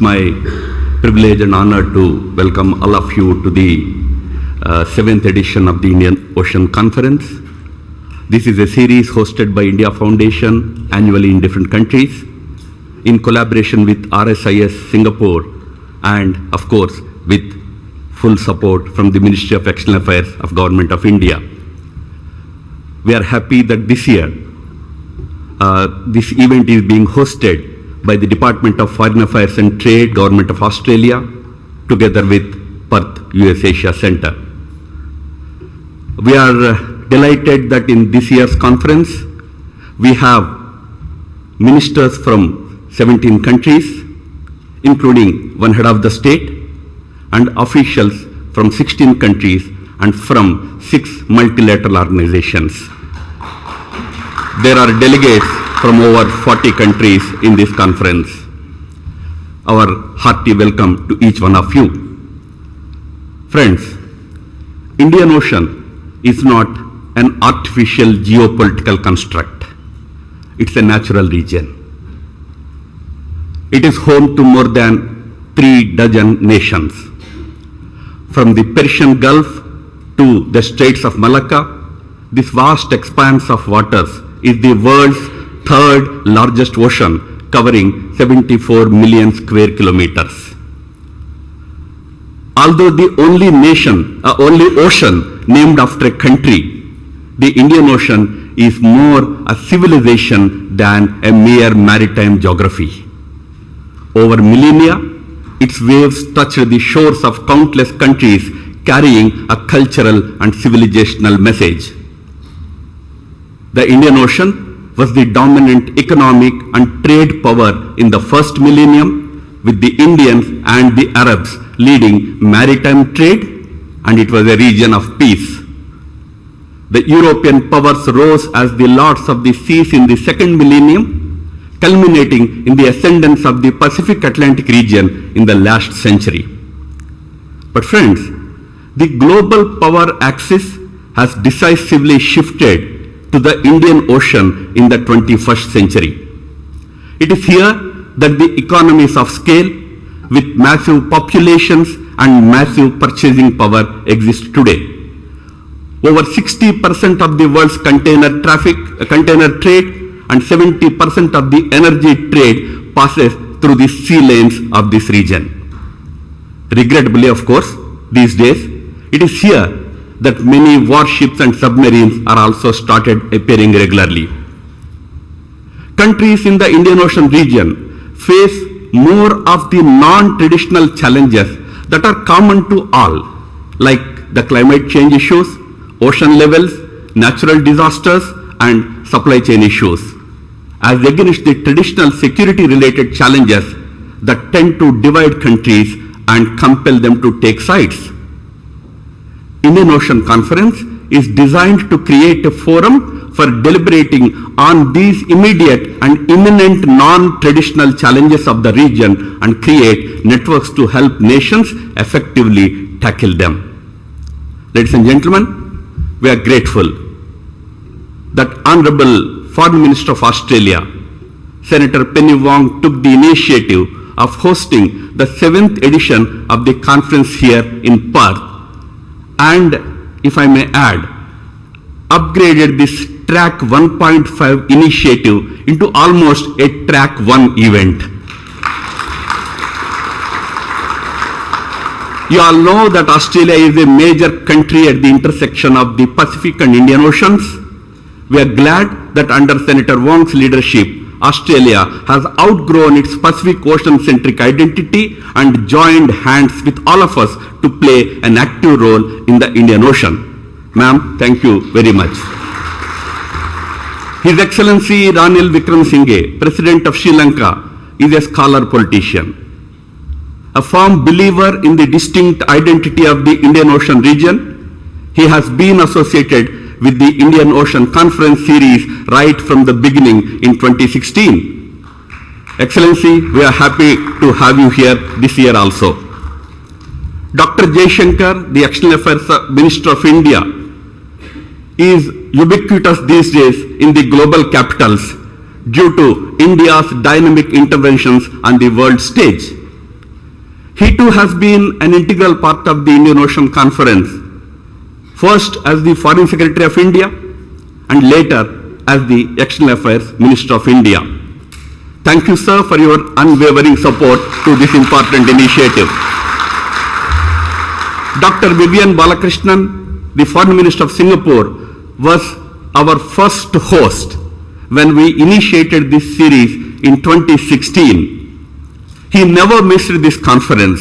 It's my privilege and honor to welcome all of you to the 7th edition of the Indian Ocean Conference. This is a series hosted by India Foundation annually in different countries in collaboration with RSIS Singapore and, of course, with full support from the Ministry of External Affairs of Government of India. We are happy that this year this event is being hosted by the Department of Foreign Affairs and Trade, Government of Australia, together with Perth, US Asia Centre. We are delighted that in this year's conference, we have ministers from 17 countries, including one head of the state, and officials from 16 countries and from 6 multilateral organizations. There are delegates from over 40 countries in this conference. Our hearty welcome to each one of you. Friends, Indian Ocean is not an artificial geopolitical construct. It's a natural region. It is home to more than 3 dozen nations. From the Persian Gulf to the Straits of Malacca, this vast expanse of waters is the world's 3rd largest ocean, covering 74 million square kilometers. Although the only ocean named after a country, the Indian Ocean is more a civilization than a mere maritime geography. Over millennia, its waves touched the shores of countless countries, carrying a cultural and civilizational message. The Indian Ocean was the dominant economic and trade power in the first millennium, with the Indians and the Arabs leading maritime trade, and it was a region of peace. The European powers rose as the lords of the seas in the second millennium, culminating in the ascendance of the Pacific Atlantic region in the last century. But friends, the global power axis has decisively shifted to the Indian Ocean in the 21st century. It is here that the economies of scale with massive populations and massive purchasing power exist today. Over 60% of the world's container trade and 70% of the energy trade passes through the sea lanes of this region. Regrettably, of course, these days, it is here that many warships and submarines are also started appearing regularly. Countries in the Indian Ocean region face more of the non-traditional challenges that are common to all, like the climate change issues, ocean levels, natural disasters, and supply chain issues, as against the traditional security-related challenges that tend to divide countries and compel them to take sides. Indian Ocean Conference is designed to create a forum for deliberating on these immediate and imminent non-traditional challenges of the region and create networks to help nations effectively tackle them. Ladies and gentlemen, we are grateful that Honorable Foreign Minister of Australia, Senator Penny Wong, took the initiative of hosting the 7th edition of the conference here in Perth, and, if I may add, upgraded this Track 1.5 initiative into almost a Track 1 event. You all know that Australia is a major country at the intersection of the Pacific and Indian Oceans. We are glad that under Senator Wong's leadership, Australia has outgrown its Pacific Ocean-centric identity and joined hands with all of us to play an active role in the Indian Ocean. Ma'am, thank you very much. His Excellency Ranil Wickremesinghe, President of Sri Lanka, is a scholar politician, a firm believer in the distinct identity of the Indian Ocean region. He has been associated with the Indian Ocean Conference series right from the beginning in 2016. Excellency, we are happy to have you here this year also. Dr. Jaishankar, the External Affairs Minister of India, is ubiquitous these days in the global capitals due to India's dynamic interventions on the world stage. He too has been an integral part of the Indian Ocean Conference, first as the Foreign Secretary of India and later as the External Affairs Minister of India. Thank you, sir, for your unwavering support to this important initiative. Dr. Vivian Balakrishnan, the Foreign Minister of Singapore, was our first host when we initiated this series in 2016. He never missed this conference,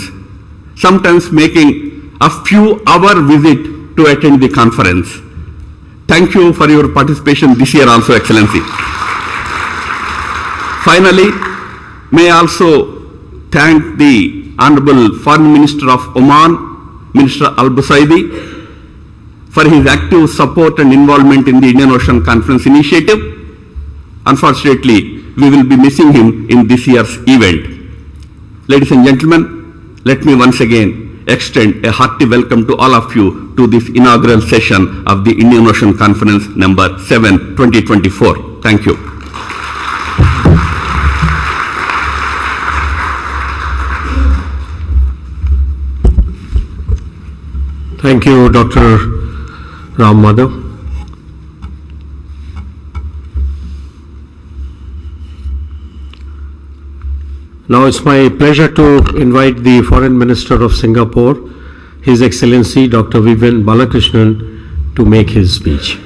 sometimes making a few-hour visit to attend the conference. Thank you for your participation this year also, Excellency. Finally, may I also thank the Honorable Foreign Minister of Oman, Minister Al-Busaidi, for his active support and involvement in the Indian Ocean Conference initiative. Unfortunately, we will be missing him in this year's event. Ladies and gentlemen, let me once again extend a hearty welcome to all of you to this inaugural session of the Indian Ocean Conference number 7, 2024. Thank you. Thank you, Dr. Ram Madhav. Now it's my pleasure to invite the Foreign Minister of Singapore, His Excellency Dr. Vivian Balakrishnan, to make his speech.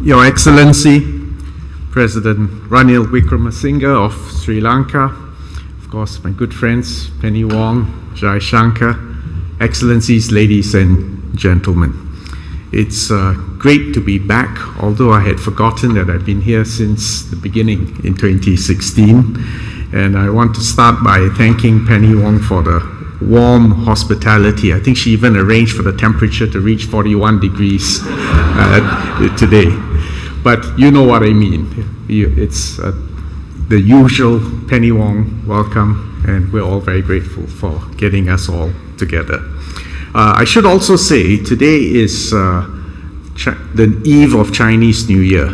Your Excellency, President Ranil Wickremesinghe of Sri Lanka, of course my good friends Penny Wong, Jai Shankar, Excellencies, ladies and gentlemen. It's great to be back, although I had forgotten that I've been here since the beginning in 2016. And I want to start by thanking Penny Wong for the warm hospitality. I think she even arranged for the temperature to reach 41 degrees today. But you know what I mean. It's the usual Penny Wong welcome, and we're all very grateful for getting us all together. I should also say today is the eve of Chinese New Year.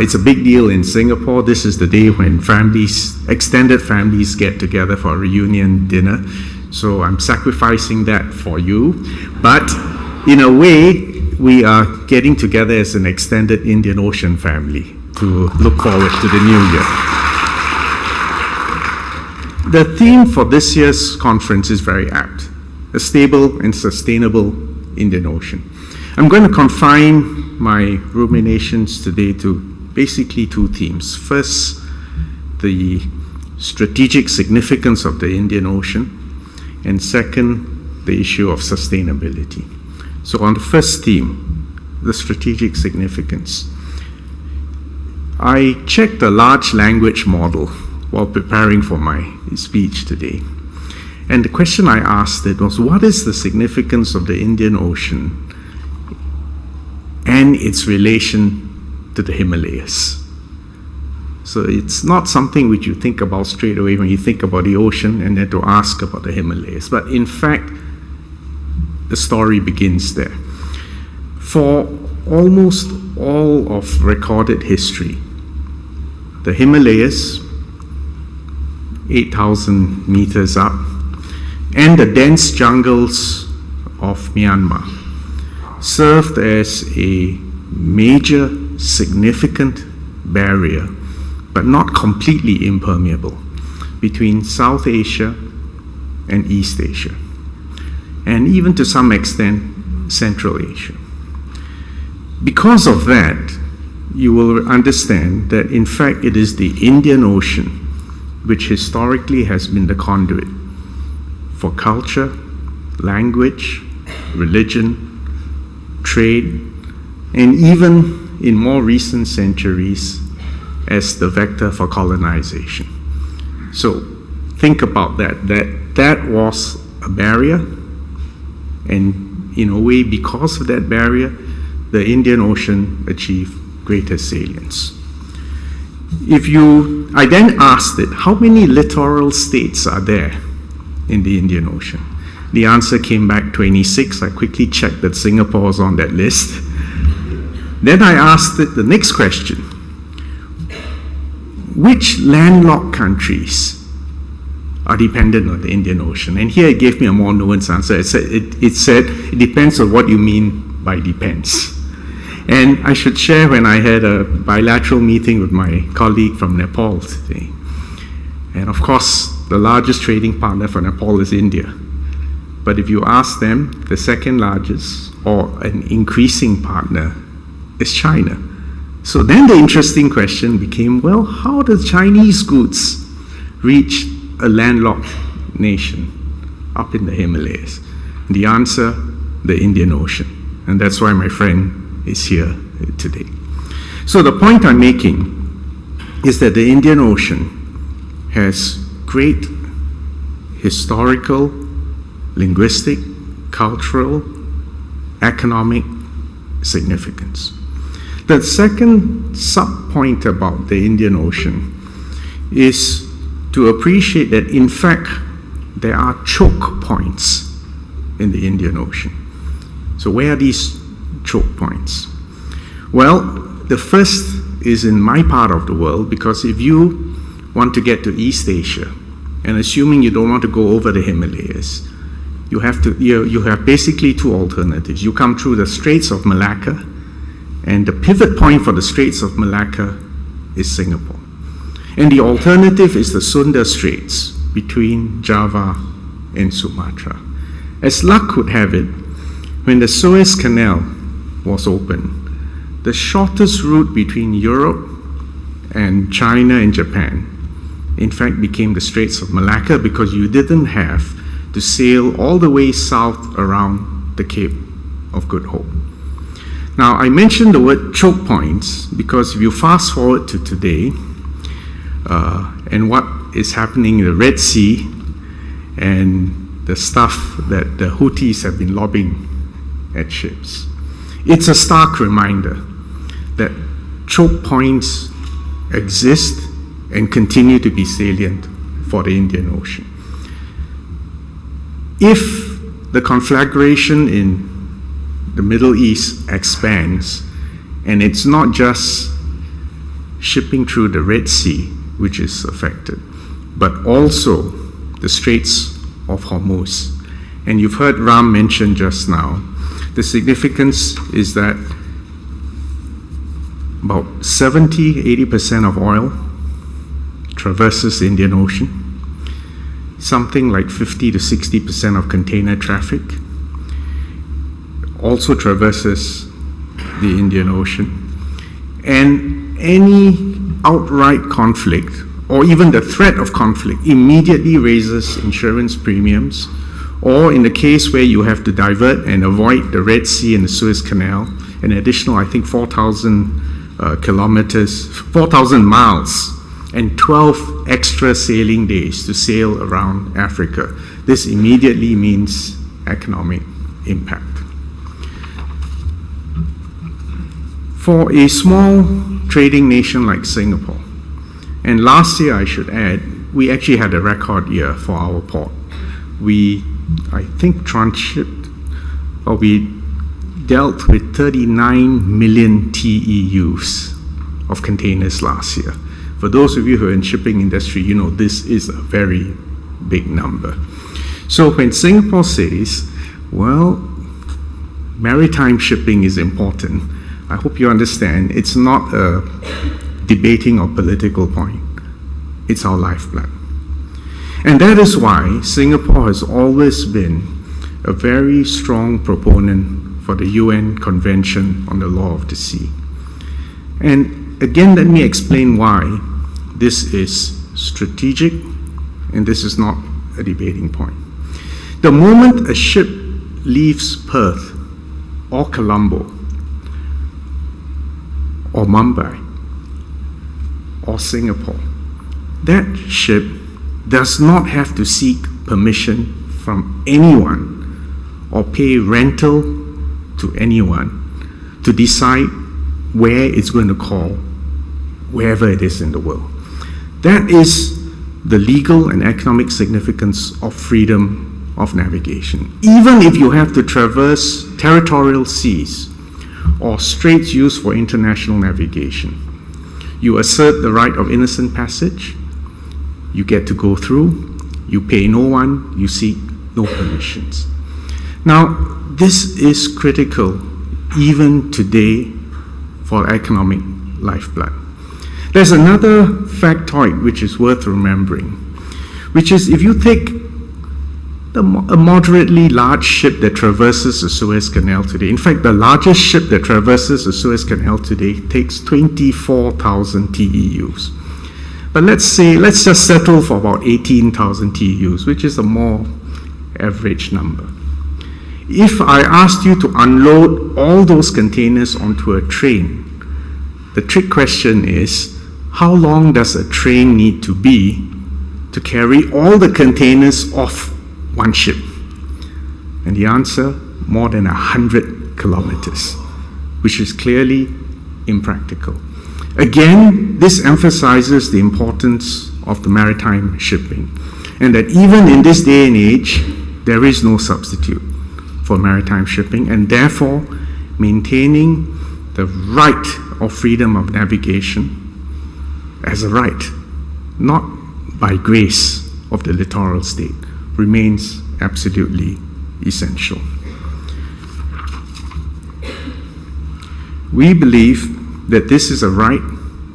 It's a big deal in Singapore. This is the day when extended families get together for a reunion dinner. So I'm sacrificing that for you. But in a way, we are getting together as an extended Indian Ocean family to look forward to the new year. The theme for this year's conference is very apt: a stable and sustainable Indian Ocean. I'm going to confine my ruminations today to basically two themes. First, the strategic significance of the Indian Ocean, and second, the issue of sustainability. So on the first theme, the strategic significance, I checked the large language model while preparing for my speech today. And the question I asked it was, what is the significance of the Indian Ocean and its relation to the Himalayas? So it's not something which you think about straight away when you think about the ocean and then to ask about the Himalayas. But in fact, the story begins there. For almost all of recorded history, the Himalayas, 8,000 meters up, and the dense jungles of Myanmar served as a major, significant barrier, but not completely impermeable, between South Asia and East Asia, and even to some extent, Central Asia. Because of that, you will understand that in fact it is the Indian Ocean which historically has been the conduit for culture, language, religion, trade, and even in more recent centuries as the vector for colonization. So think about that. That was a barrier, and in a way, because of that barrier, the Indian Ocean achieved greater salience. I then asked it, how many littoral states are there in the Indian Ocean? The answer came back 26. I quickly checked that Singapore was on that list. Then I asked it the next question. which landlocked countries are dependent on the Indian Ocean? And here it gave me a more nuanced answer. It said it depends on what you mean by depends. And I should share, when I had a bilateral meeting with my colleague from Nepal today, and of course the largest trading partner for Nepal is India. But if you ask them, the second largest or an increasing partner is China. So then the interesting question became, well, how do Chinese goods reach a landlocked nation up in the Himalayas? The answer, the Indian Ocean. And that's why my friend is here today. So the point I'm making is that the Indian Ocean has great historical, linguistic, cultural, economic significance. The second sub-point about the Indian Ocean is to appreciate that, in fact, there are choke points in the Indian Ocean. So where are these choke points? Well, the first is in my part of the world, because if you want to get to East Asia, and assuming you don't want to go over the Himalayas, you have basically two alternatives. You come through the Straits of Malacca, and the pivot point for the Straits of Malacca is Singapore. And the alternative is the Sunda Straits between Java and Sumatra. As luck would have it, when the Suez Canal was opened, the shortest route between Europe and China and Japan, in fact, became the Straits of Malacca, because you didn't have to sail all the way south around the Cape of Good Hope. Now, I mentioned the word choke points because if you fast forward to today, and what is happening in the Red Sea and the stuff that the Houthis have been lobbing at ships, it's a stark reminder that choke points exist and continue to be salient for the Indian Ocean. If the conflagration in the Middle East expands, and it's not just shipping through the Red Sea which is affected, but also the Straits of Hormuz. And you've heard Ram mention just now, the significance is that about 70-80% of oil traverses the Indian Ocean, something like 50-60% of container traffic also traverses the Indian Ocean. And any outright conflict, or even the threat of conflict, immediately raises insurance premiums, or in the case where you have to divert and avoid the Red Sea and the Suez Canal, an additional, I think, 4,000 kilometers, 4,000 miles, and 12 extra sailing days to sail around Africa. This immediately means economic impact. For a small trading nation like Singapore, and last year I should add, we actually had a record year for our port. We, I think, transshipped, or we dealt with 39 million TEUs of containers last year. For those of you who are in shipping industry, you know this is a very big number. So when Singapore says, well, maritime shipping is important, I hope you understand it's not a debating or political point. It's our lifeblood. And that is why Singapore has always been a very strong proponent for the UN Convention on the Law of the Sea. And again, let me explain why this is strategic and this is not a debating point. The moment a ship leaves Perth or Colombo or Mumbai or Singapore, that ship does not have to seek permission from anyone or pay rental to anyone to decide where it's going to call, wherever it is in the world. That is the legal and economic significance of freedom of navigation. Even if you have to traverse territorial seas or straits used for international navigation, You assert the right of innocent passage, you get to go through, you pay no one, you seek no permissions. Now, this is critical even today for economic lifeblood. There's another factoid which is worth remembering, which is if you take a moderately large ship that traverses the Suez Canal today, in fact, the largest ship that traverses the Suez Canal today takes 24,000 TEUs. But let's just settle for about 18,000 TEUs, which is a more average number. If I asked you to unload all those containers onto a train, the trick question is, how long does a train need to be to carry all the containers off one ship? And the answer, more than 100 kilometers, which is clearly impractical. Again, this emphasizes the importance of the maritime shipping, and that even in this day and age, there is no substitute for maritime shipping, and therefore maintaining the right of freedom of navigation as a right, not by grace of the littoral state, remains absolutely essential. We believe that this is a right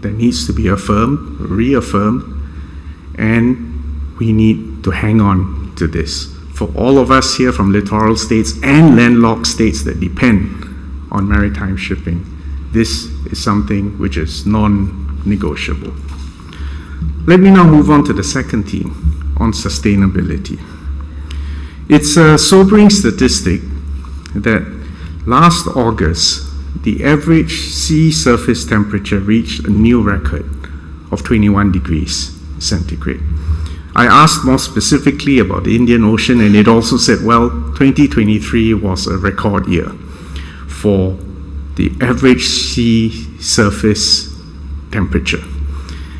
that needs to be affirmed, reaffirmed, and we need to hang on to this. For all of us here from littoral states and landlocked states that depend on maritime shipping, this is something which is non-negotiable. Let me now move on to the second theme, on sustainability. It's a sobering statistic that last August, the average sea surface temperature reached a new record of 21 degrees centigrade. I asked more specifically about the Indian Ocean, and it also said, well, 2023 was a record year for the average sea surface temperature.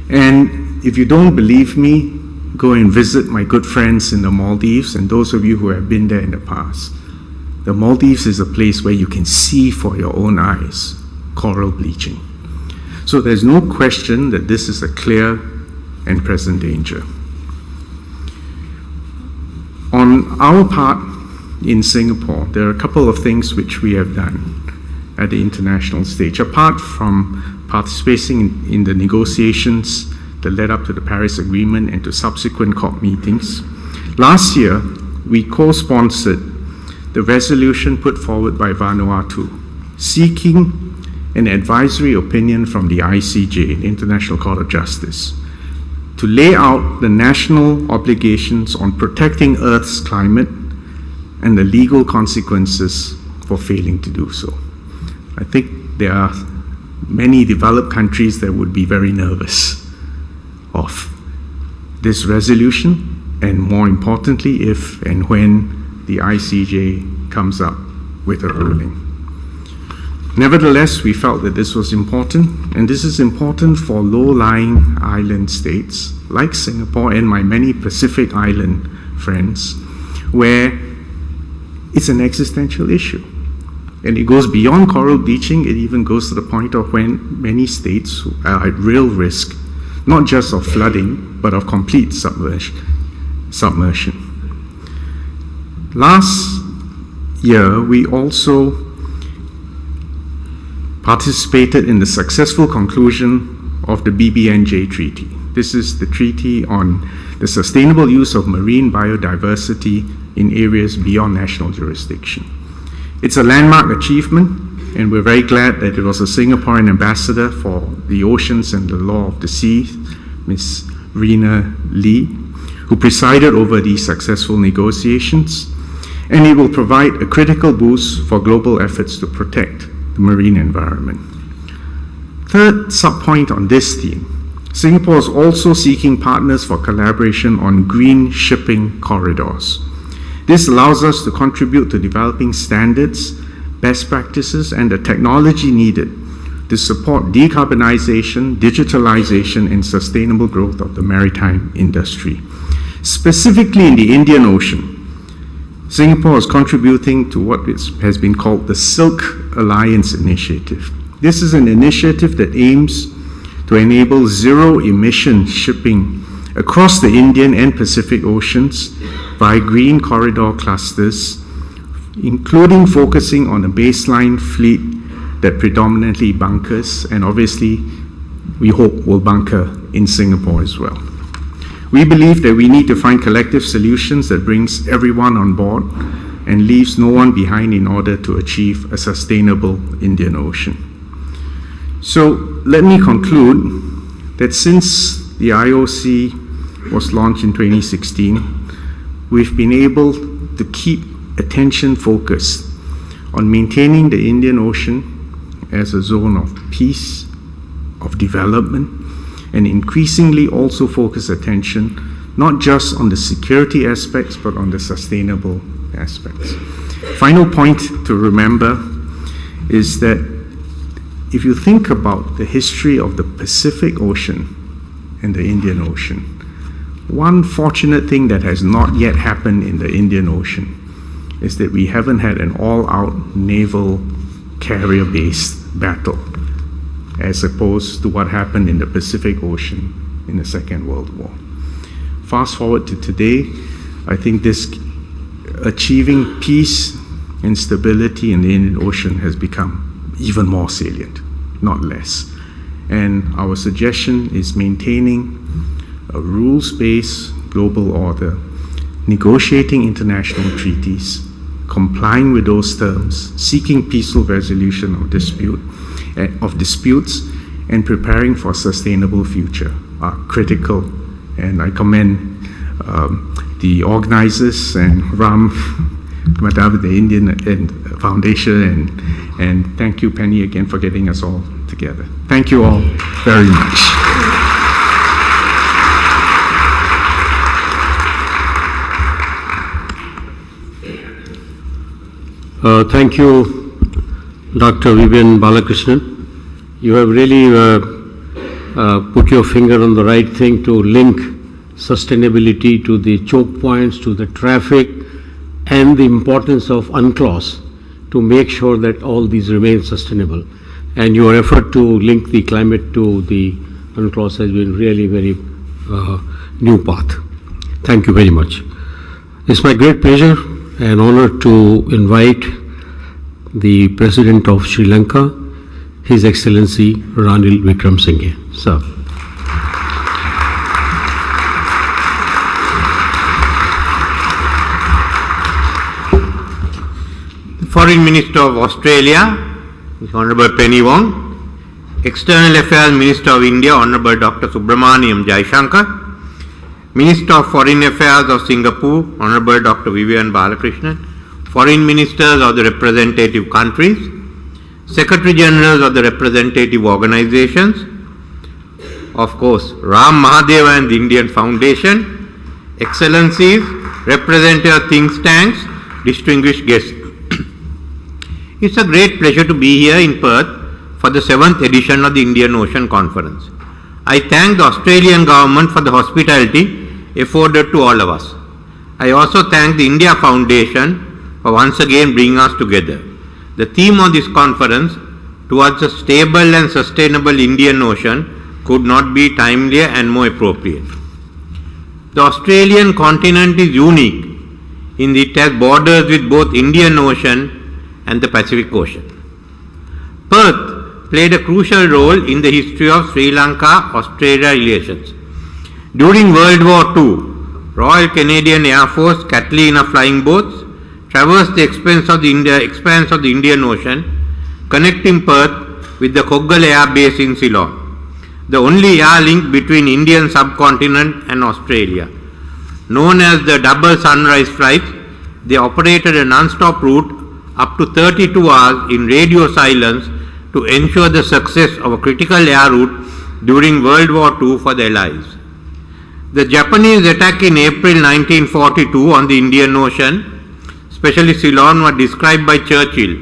And if you don't believe me, go and visit my good friends in the Maldives, and those of you who have been there in the past. The Maldives is a place where you can see for your own eyes coral bleaching. So there's no question that this is a clear and present danger. On our part in Singapore, there are a couple of things which we have done at the international stage. Apart from participating in the negotiations that led up to the Paris Agreement and to subsequent COP meetings, last year we co-sponsored the resolution put forward by Vanuatu, seeking an advisory opinion from the ICJ, the International Court of Justice, to lay out the national obligations on protecting Earth's climate and the legal consequences for failing to do so. I think there are many developed countries that would be very nervous of this resolution, and more importantly, if and when the ICJ comes up with a ruling. Nevertheless, we felt that this was important, and this is important for low-lying island states like Singapore and my many Pacific Island friends, where it's an existential issue. And it goes beyond coral bleaching, it even goes to the point of when many states are at real risk, not just of flooding, but of complete submersion. Last year, we also participated in the successful conclusion of the BBNJ Treaty. This is the treaty on the sustainable use of marine biodiversity in areas beyond national jurisdiction. It's a landmark achievement, and we're very glad that it was a Singaporean ambassador for the oceans and the law of the sea, Ms. Rina Lee, who presided over these successful negotiations, and it will provide a critical boost for global efforts to protect the marine environment. Third subpoint on this theme, Singapore is also seeking partners for collaboration on green shipping corridors. This allows us to contribute to developing standards, best practices, and the technology needed to support decarbonization, digitalization, and sustainable growth of the maritime industry. Specifically in the Indian Ocean, Singapore is contributing to what has been called the Silk Alliance Initiative. This is an initiative that aims to enable zero-emission shipping across the Indian and Pacific Oceans by green corridor clusters, including focusing on a baseline fleet that predominantly bunkers, and obviously we hope will bunker in Singapore as well. We believe that we need to find collective solutions that brings everyone on board and leaves no one behind in order to achieve a sustainable Indian Ocean. So let me conclude that since the IOC was launched in 2016, we've been able to keep attention focused on maintaining the Indian Ocean as a zone of peace, of development, and increasingly also focus attention not just on the security aspects but on the sustainable aspects. Final point to remember is that if you think about the history of the Pacific Ocean and the Indian Ocean, one fortunate thing that has not yet happened in the Indian Ocean is that we haven't had an all-out naval carrier-based battle as opposed to what happened in the Pacific Ocean in the Second World War. Fast forward to today, I think this achieving peace and stability in the Indian Ocean has become even more salient, not less. And our suggestion is maintaining a rules-based global order, negotiating international treaties, complying with those terms, seeking peaceful resolution of disputes, and preparing for a sustainable future are critical. And I commend the organizers and Ram Madhav, the Indian Foundation, and thank you, Penny, again for getting us all together. Thank you all very much. Thank you, Dr. Vivian Balakrishnan. You have really put your finger on the right thing to link sustainability to the choke points, to the traffic, and the importance of UNCLOS to make sure that all these remain sustainable. And your effort to link the climate to the UNCLOS has been really very new path. Thank you very much. It's my great pleasure and honor to invite the President of Sri Lanka, His Excellency Ranil Wickremesinghe. Sir. The Foreign Minister of Australia, Honorable Penny Wong, External Affairs Minister of India, Honorable Dr. Subramaniam Jaishankar, Minister of Foreign Affairs of Singapore, Honorable Dr. Vivian Balakrishnan, Foreign Ministers of the representative countries, Secretary Generals of the representative organizations, of course, Ram Mahadeva and the Indian Foundation, Excellencies, representative think tanks, distinguished guests. It's a great pleasure to be here in Perth for the 7th edition of the Indian Ocean Conference. I thank the Australian government for the hospitality afforded to all of us. I also thank the India Foundation for once again bringing us together. The theme of this conference, towards a stable and sustainable Indian Ocean, could not be timelier and more appropriate. The Australian continent is unique in that it has borders with both Indian Ocean and the Pacific Ocean. Perth played a crucial role in the history of Sri Lanka-Australia relations. During World War II, Royal Canadian Air Force Catalina flying boats traversed the expanse of the Indian Ocean, connecting Perth with the Koggal Air Base in Ceylon, the only air link between Indian subcontinent and Australia. Known as the Double Sunrise Flights, they operated a non-stop route up to 32 hours in radio silence to ensure the success of a critical air route during World War II for the Allies. The Japanese attack in April 1942 on the Indian Ocean, especially Ceylon, was described by Churchill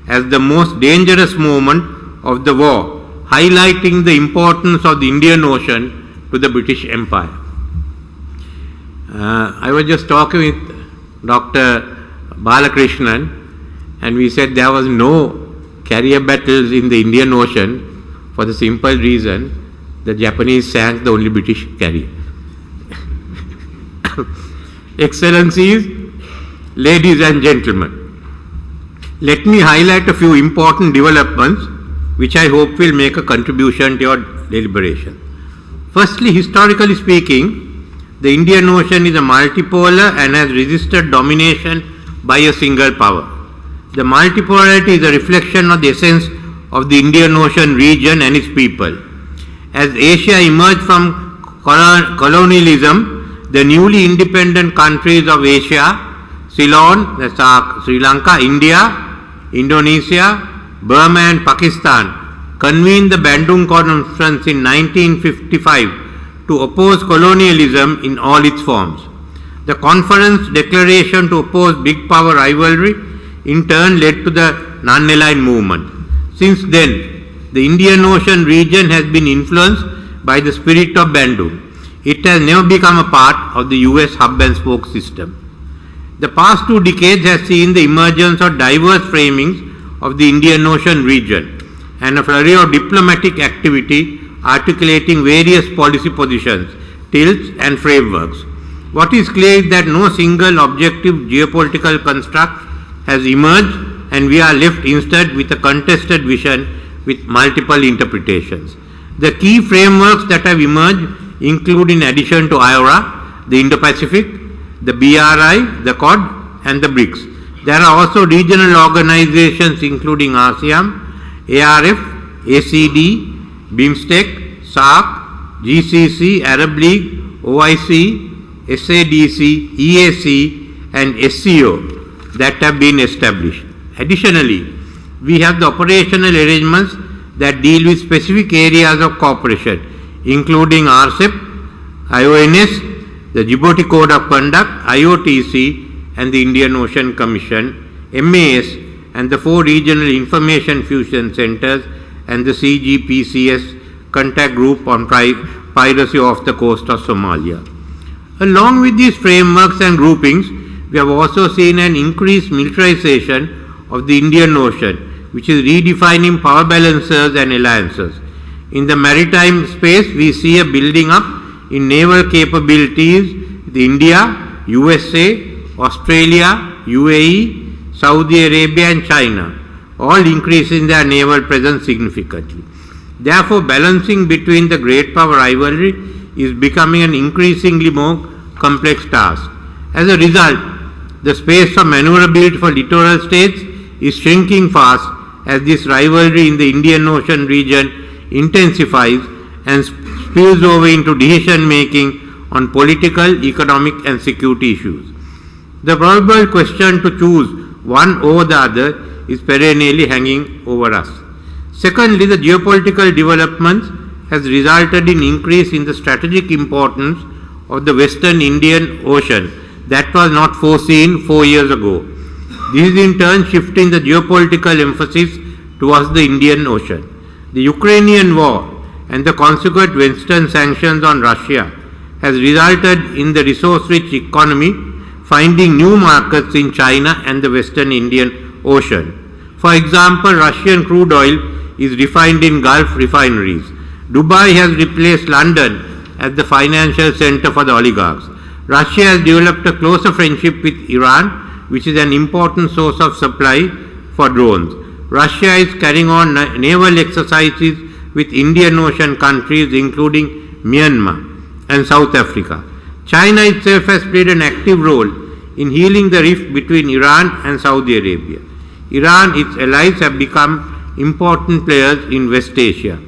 as the most dangerous moment of the war, highlighting the importance of the Indian Ocean to the British Empire. I was just talking with Dr. Balakrishnan, and we said there was no carrier battles in the Indian Ocean for the simple reason The Japanese sank the only British carrier. Excellencies, ladies and gentlemen, let me highlight a few important developments which I hope will make a contribution to your deliberation. Firstly, historically speaking, the Indian Ocean is a multipolar and has resisted domination by a single power. The multipolarity is a reflection of the essence of the Indian Ocean region and its people. As Asia emerged from colonialism, the newly independent countries of Asia, Ceylon, Sri Lanka, India, Indonesia, Burma and Pakistan convened the Bandung Conference in 1955 to oppose colonialism in all its forms. The conference declaration to oppose big power rivalry in turn led to the non-aligned movement. Since then, the Indian Ocean region has been influenced by the spirit of Bandung. It has never become a part of the US hub and spoke system. The past 2 decades has seen the emergence of diverse framings of the Indian Ocean region and a flurry of diplomatic activity articulating various policy positions, tilts and frameworks. What is clear is that no single objective geopolitical construct has emerged and we are left instead with a contested vision with multiple interpretations. The key frameworks that have emerged include, in addition to IORA, the Indo-Pacific, the BRI, the Quad and the BRICS. There are also regional organizations including ASEAN, ARF, ACD, BIMSTEC, SAARC, GCC, Arab League, OIC, SADC, EAC and SCO that have been established. Additionally, we have the operational arrangements that deal with specific areas of cooperation, including RCEP, IONS, the Djibouti Code of Conduct, IOTC, and the Indian Ocean Commission, MAS, and the 4 regional information fusion centers, and the CGPCS contact group on piracy off the coast of Somalia. Along with these frameworks and groupings, we have also seen an increased militarization of the Indian Ocean, which is redefining power balances and alliances. In the maritime space, we see a building up in naval capabilities with India, USA, Australia, UAE, Saudi Arabia and China, all increasing their naval presence significantly. Therefore, balancing between the great power rivalry is becoming an increasingly more complex task. As a result, the space of maneuverability for littoral states is shrinking fast as this rivalry in the Indian Ocean region intensifies and spills over into decision making on political, economic and security issues. The probable question to choose one over the other is perennially hanging over us. Secondly, the geopolitical developments has resulted in increase in the strategic importance of the Western Indian Ocean that was not foreseen 4 years ago. This is in turn shifting the geopolitical emphasis towards the Indian Ocean. The Ukrainian war and the consequent Western sanctions on Russia has resulted in the resource-rich economy finding new markets in China and the Western Indian Ocean. For example, Russian crude oil is refined in Gulf refineries. Dubai has replaced London as the financial center for the oligarchs. Russia has developed a closer friendship with Iran, which is an important source of supply for drones. Russia is carrying on naval exercises with Indian Ocean countries including Myanmar and South Africa. China itself has played an active role in healing the rift between Iran and Saudi Arabia. Iran, its allies have become important players in West Asia.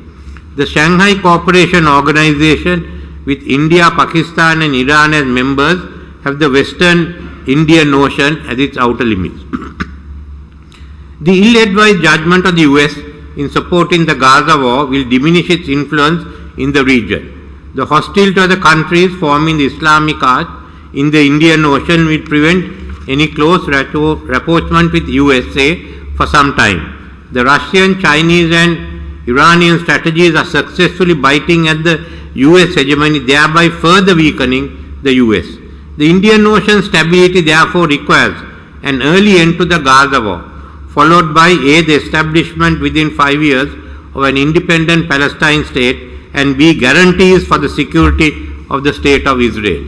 The Shanghai Cooperation Organization with India, Pakistan and Iran as members have the Western Indian Ocean as its outer limits. The ill-advised judgment of the US in supporting the Gaza war will diminish its influence in the region. The hostility of the countries forming the Islamic Arch in the Indian Ocean will prevent any close rapprochement with USA for some time. The Russian, Chinese and Iranian strategies are successfully biting at the US hegemony, thereby further weakening the US. The Indian Ocean stability therefore requires an early end to the Gaza war, followed by the establishment within 5 years of an independent Palestine state and be guarantees for the security of the State of Israel.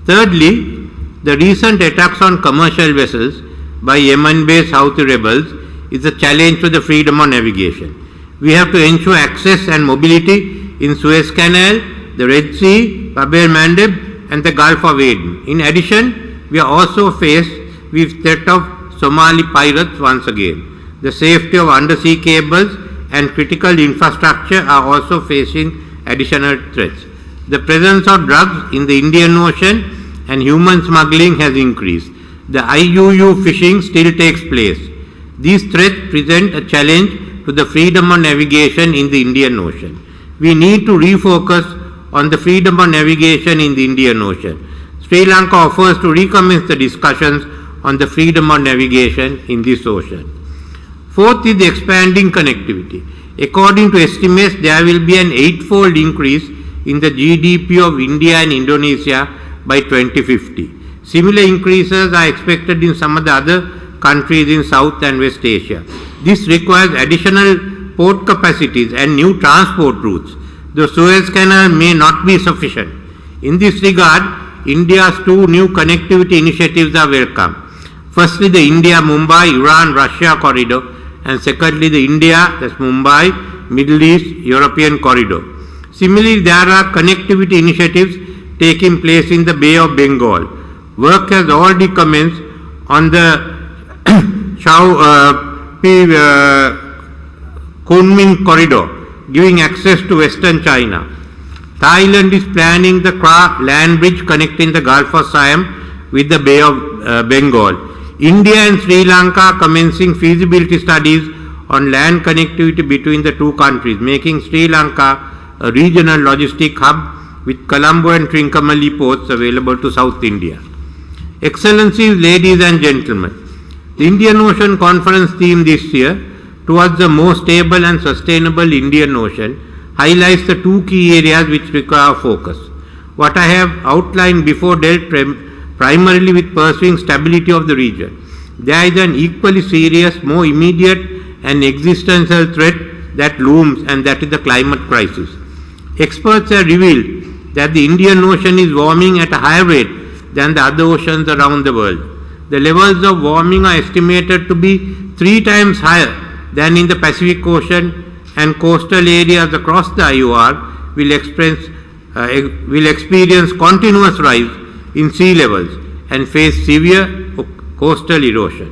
Thirdly, the recent attacks on commercial vessels by Yemen-based Houthi rebels is a challenge to the freedom of navigation. We have to ensure access and mobility in Suez Canal, the Red Sea, Bab el-Mandeb and the Gulf of Aden. In addition, we are also faced with threat of Somali pirates once again. The safety of undersea cables and critical infrastructure are also facing additional threats. The presence of drugs in the Indian Ocean and human smuggling has increased. The IUU fishing still takes place. These threats present a challenge to the freedom of navigation in the Indian Ocean. We need to refocus on the freedom of navigation in the Indian Ocean. Sri Lanka offers to recommence the discussions on the freedom of navigation in this ocean. Fourth is the expanding connectivity. According to estimates, there will be an 8-fold increase in the GDP of India and Indonesia by 2050. Similar increases are expected in some of the other countries in South and West Asia. This requires additional port capacities and new transport routes. The Suez Canal may not be sufficient. In this regard, India's 2 new connectivity initiatives are welcome. Firstly, the India-Mumbai, Iran-Russia corridor, and secondly, the India, that's Mumbai, Middle East, European corridor. Similarly, there are connectivity initiatives taking place in the Bay of Bengal. Work has already commenced on the Kunming corridor, giving access to western China. Thailand is planning the Kra land bridge connecting the Gulf of Siam with the Bay of Bengal. India and Sri Lanka are commencing feasibility studies on land connectivity between the two countries, making Sri Lanka a regional logistic hub with Colombo and Trincomalee ports available to South India. Excellencies, ladies and gentlemen, the Indian Ocean Conference theme this year, towards a more stable and sustainable Indian Ocean, highlights the 2 key areas which require focus. What I have outlined before dealt primarily with pursuing stability of the region. There is an equally serious, more immediate and existential threat that looms, and that is the climate crisis. Experts have revealed that the Indian Ocean is warming at a higher rate than the other oceans around the world. The levels of warming are estimated to be 3 times higher than in the Pacific Ocean, and coastal areas across the IOR will experience continuous rise in sea levels and face severe coastal erosion.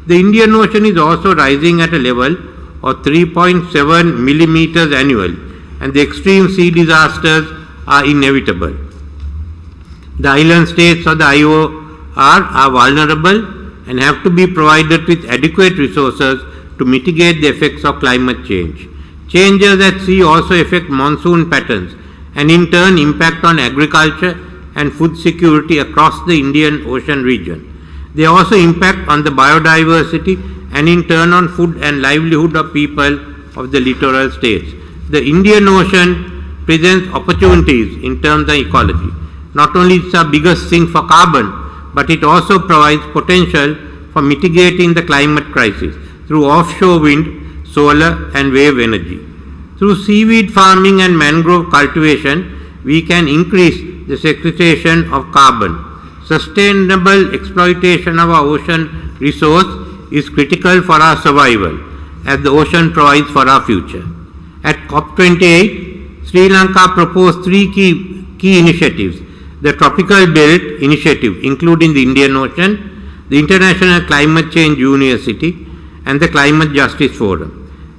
The Indian Ocean is also rising at a level of 3.7 millimeters annually, and the extreme sea disasters are inevitable. The island states of the IOR are vulnerable and have to be provided with adequate resources to mitigate the effects of climate change. Changes at sea also affect monsoon patterns and in turn impact on agriculture and food security across the Indian Ocean region. They also impact on the biodiversity and in turn on food and livelihood of people of the littoral states. The Indian Ocean presents opportunities in terms of ecology. Not only it's our biggest sink for carbon, but it also provides potential for mitigating the climate crisis through offshore wind, solar and wave energy. Through seaweed farming and mangrove cultivation, we can increase the sequestration of carbon. Sustainable exploitation of our ocean resource is critical for our survival, as the ocean provides for our future. At COP28, Sri Lanka proposed 3 key initiatives: the Tropical Belt Initiative, including the Indian Ocean, the International Climate Change University, and the Climate Justice Forum.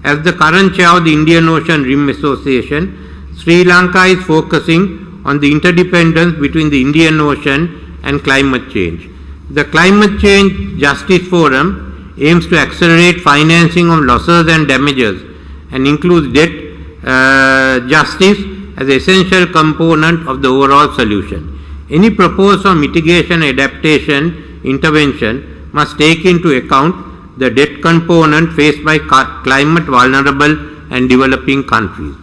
As the current chair of the Indian Ocean Rim Association, Sri Lanka is focusing on the interdependence between the Indian Ocean and climate change. The Climate Change Justice Forum aims to accelerate financing of losses and damages and includes debt justice as an essential component of the overall solution. Any proposal of mitigation and adaptation intervention must take into account the debt component faced by climate vulnerable and developing countries.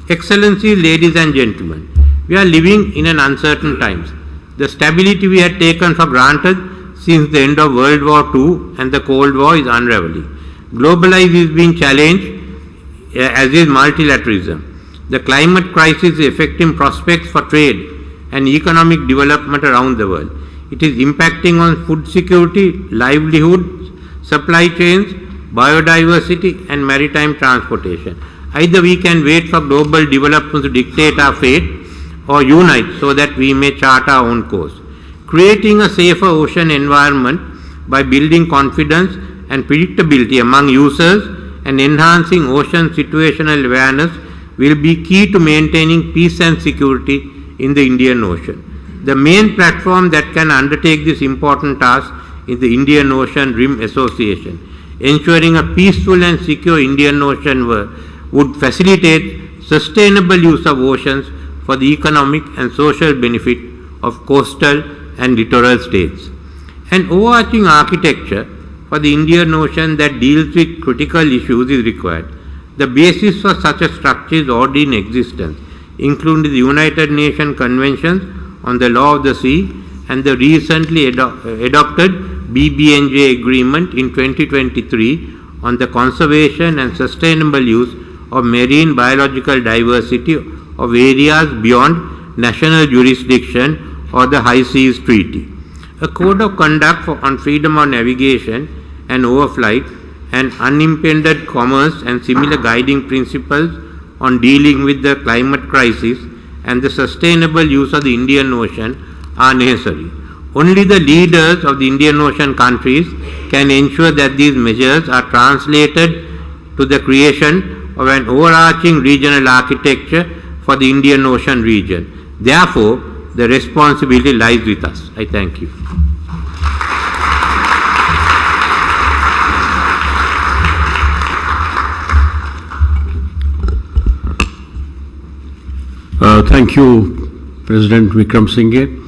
Excellencies, ladies and gentlemen, we are living in an uncertain times. The stability we had taken for granted since the end of World War II and the Cold War is unraveling. Globalization is being challenged, as is multilateralism. The climate crisis is affecting prospects for trade and economic development around the world. It is impacting on food security, livelihoods, supply chains, biodiversity and maritime transportation. Either we can wait for global development to dictate our fate or unite so that we may chart our own course. Creating a safer ocean environment by building confidence and predictability among users and enhancing ocean situational awareness will be key to maintaining peace and security in the Indian Ocean. The main platform that can undertake this important task is the Indian Ocean Rim Association. Ensuring a peaceful and secure Indian Ocean would facilitate sustainable use of oceans for the economic and social benefit of coastal and littoral states. An overarching architecture for the Indian Ocean that deals with critical issues is required. The basis for such a structure is already in existence, including the United Nations Convention on the Law of the Sea and the recently adopted BBNJ agreement in 2023 on the conservation and sustainable use of marine biological diversity of areas beyond national jurisdiction or the High Seas Treaty. A code of conduct on freedom of navigation and overflight and unimpeded commerce and similar guiding principles on dealing with the climate crisis and the sustainable use of the Indian Ocean are necessary. Only the leaders of the Indian Ocean countries can ensure that these measures are translated to the creation of an overarching regional architecture for the Indian Ocean region. Therefore, the responsibility lies with us. I thank you. Thank you, President Wickremesinghe.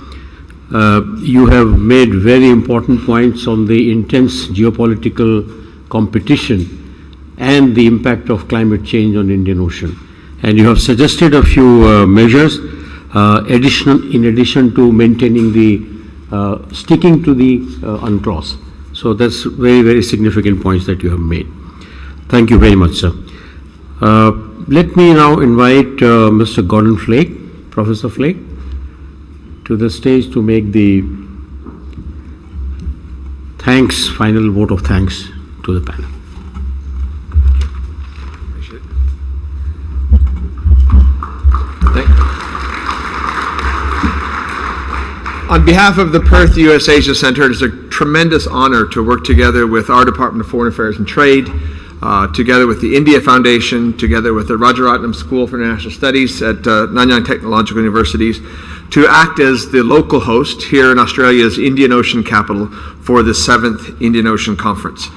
You have made very important points on the intense geopolitical competition and the impact of climate change on Indian Ocean. And you have suggested a few measures in addition to maintaining the, sticking to the UNCLOS. So that's very, very significant points that you have made. Thank you very much, sir. Let me now invite Mr. Gordon Flake, Professor Flake, to the stage to make the final vote of thanks to the panel. On behalf of the Perth U.S. Asia Center, it is a tremendous honor to work together with our Department of Foreign Affairs and Trade, together with the India Foundation, together with the Rajaratnam School for International Studies at Nanyang Technological Universities, to act as the local host here in Australia's Indian Ocean capital for the 7th Indian Ocean Conference.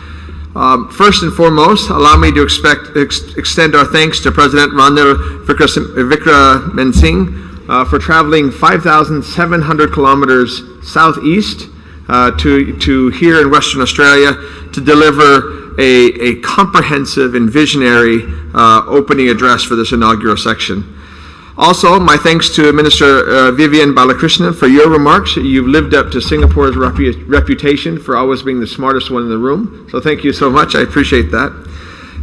First and foremost, allow me to extend our thanks to President Ranil Wickremesinghe for traveling 5,700 kilometers southeast to here in Western Australia to deliver a comprehensive and visionary opening address for this inaugural section. Also, my thanks to Minister Vivian Balakrishnan for your remarks. You've lived up to Singapore's reputation for always being the smartest one in the room. So thank you so much. I appreciate that.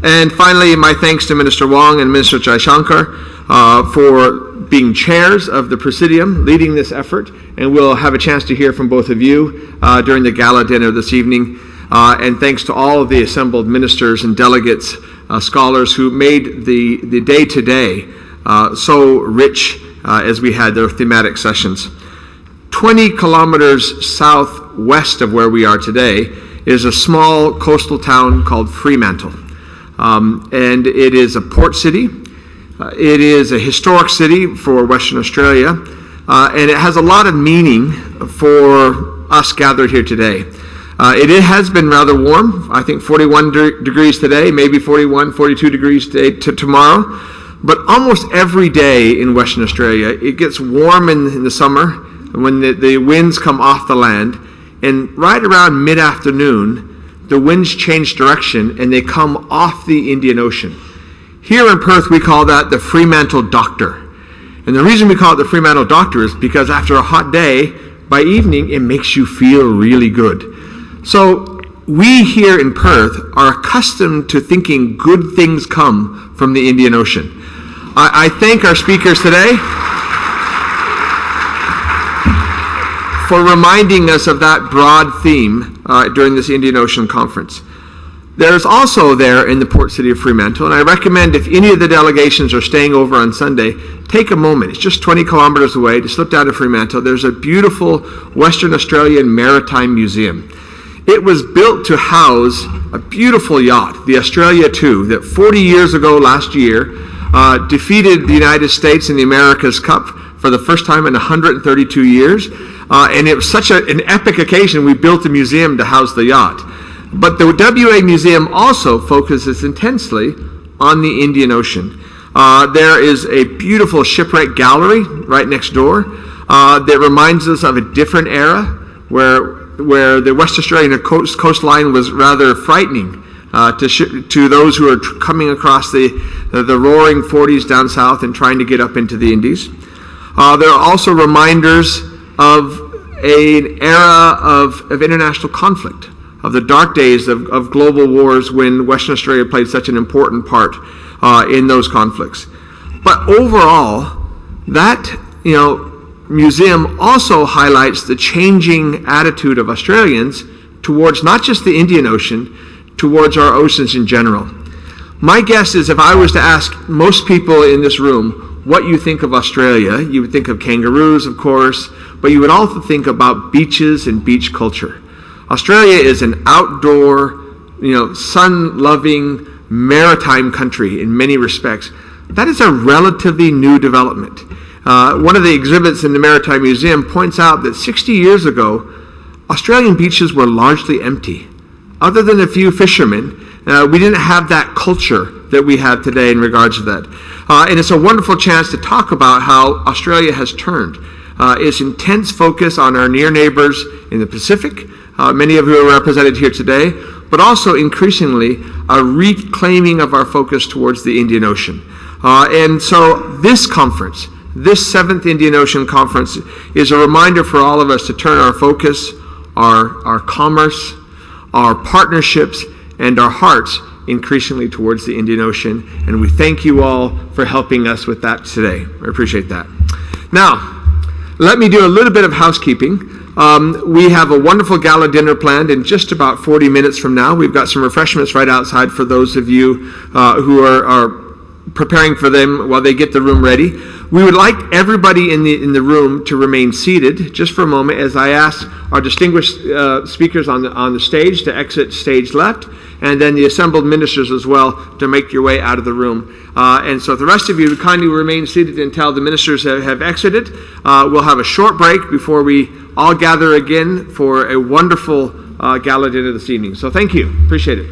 And finally, my thanks to Minister Wong and Minister Jaishankar for being chairs of the Presidium, leading this effort. And we'll have a chance to hear from both of you during the gala dinner this evening. And thanks to all of the assembled ministers and delegates, scholars who made the day today so rich as we had their thematic sessions. 20 kilometers southwest of where we are today is a small coastal town called Fremantle. And it is a port city. It is a historic city for Western Australia. And it has a lot of meaning for us gathered here today. It has been rather warm, I think 41 degrees today, maybe 41, 42 degrees tomorrow. But almost every day in Western Australia, it gets warm in the summer when the winds come off the land. And right around mid-afternoon, the winds change direction and they come off the Indian Ocean. Here in Perth, we call that the Fremantle Doctor. And the reason we call it the Fremantle Doctor is because after a hot day, by evening, it makes you feel really good. So we here in Perth are accustomed to thinking good things come from the Indian Ocean. I thank our speakers today for reminding us of that broad theme during this Indian Ocean Conference. There's also there in the port city of Fremantle, and I recommend if any of the delegations are staying over on Sunday, take a moment. It's just 20 kilometers away to slip down to Fremantle. There's a beautiful Western Australian Maritime Museum. It was built to house a beautiful yacht, the Australia II, that 40 years ago last year defeated the United States in the America's Cup for the first time in 132 years. And it was such an epic occasion, we built a museum to house the yacht. But the WA Museum also focuses intensely on the Indian Ocean. There is a beautiful shipwreck gallery right next door that reminds us of a different era where the West Australian coastline was rather frightening to those who are coming across the roaring 40s down south and trying to get up into the Indies. There are also reminders of an era of international conflict, of the dark days of global wars when Western Australia played such an important part in those conflicts. But overall, that museum also highlights the changing attitude of Australians towards not just the Indian Ocean, towards our oceans in general. My guess is if I was to ask most people in this room what you think of Australia, you would think of kangaroos, of course, but you would also think about beaches and beach culture. Australia is an outdoor, sun-loving, maritime country in many respects. That is a relatively new development. One of the exhibits in the Maritime Museum points out that 60 years ago, Australian beaches were largely empty. Other than a few fishermen, we didn't have that culture that we have today in regards to that. And it's a wonderful chance to talk about how Australia has turned. Its intense focus on our near neighbors in the Pacific, many of you are represented here today, but also increasingly a reclaiming of our focus towards the Indian Ocean. And so this conference, this 7th Indian Ocean Conference, is a reminder for all of us to turn our focus, our commerce, our partnerships, and our hearts increasingly towards the Indian Ocean. And we thank you all for helping us with that today. I appreciate that. Now, let me do a little bit of housekeeping. We have a wonderful gala dinner planned in just about 40 minutes from now. We've got some refreshments right outside for those of you who are preparing for them while they get the room ready. We would like everybody in the room to remain seated just for a moment as I ask our distinguished speakers on the stage to exit stage left, and then the assembled ministers as well to make your way out of the room. And so if the rest of you would kindly remain seated until the ministers have exited, we'll have a short break before we all gather again for a wonderful gala dinner this evening. So thank you. Appreciate it.